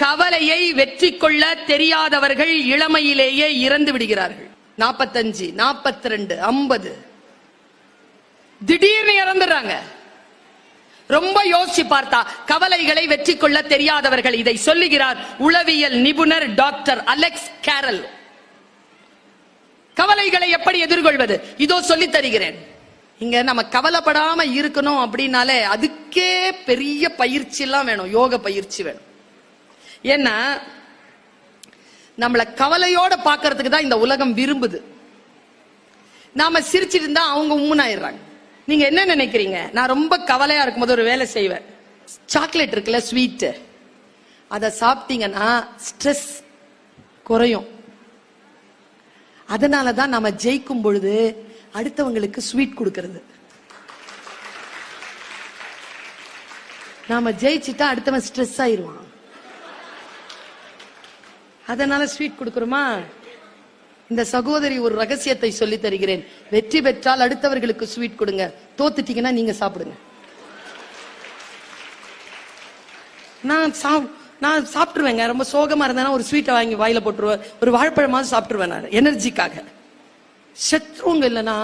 கவலையை வெற்றி கொள்ள தெரியாதவர்கள் இளமையிலேயே இறந்து விடுகிறார்கள். 45, 42, 50 திடீர்னு இறந்துடுறாங்க. ரொம்ப யோசிச்சு பார்த்தா கவலைகளை வெற்றி கொள்ள தெரியாதவர்கள். இதை சொல்லுகிறார் உளவியல் நிபுணர் டாக்டர் அலெக்ஸ் கேரல். கவலைகளை எப்படி எதிர்கொள்வது இதோ சொல்லி தருகிறேன். இங்க நம்ம கவலைப்படாம இருக்கணும் அப்படின்னாலே அதுக்கே பெரிய பயிற்சி எல்லாம் வேணும், யோக பயிற்சி வேணும். ஏன்னா நம்மள கவலையோட பாக்குறதுக்கு தான் இந்த உலகம் விரும்புது. நாம சிரிச்சிட்டு இருந்தா அவங்க உம்முனாயிடுறாங்க. நீங்க என்ன நினைக்கிறீங்க? நான் ரொம்ப கவலையா இருக்கும்போது ஒரு வேலை செய்வேன். சாக்லேட் இருக்குல்ல, ஸ்வீட், அதை சாப்பிட்டீங்கன்னா ஸ்ட்ரெஸ் குறையும். அதனாலதான் நாம ஜெயிக்கும் பொழுது அடுத்தவங்களுக்கு ஸ்வீட் கொடுக்கிறது. நாம ஜெயிச்சுட்டா அடுத்தவன் ஸ்ட்ரெஸ் ஆயிருவான். அதனால ஸ்வீட் கொடுக்கிறோமா? இந்த சகோதரி ஒரு ரகசியத்தை சொல்லி தருகிறேன். வெற்றி பெற்றால் அடுத்தவர்களுக்கு ஸ்வீட் கொடுங்க, தோத்துட்டீங்கன்னா நீங்க சாப்பிடுங்க. நான் சாப்பிட்டுருவேங்க. ரொம்ப சோகமா இருந்தா ஒரு ஸ்வீட்டை வாங்கி வாயில போட்டுருவேன், ஒரு வாழைப்பழமாவது சாப்பிட்டுருவேன் நான் எனர்ஜிக்காக. சத்ருங்க இல்லைன்னா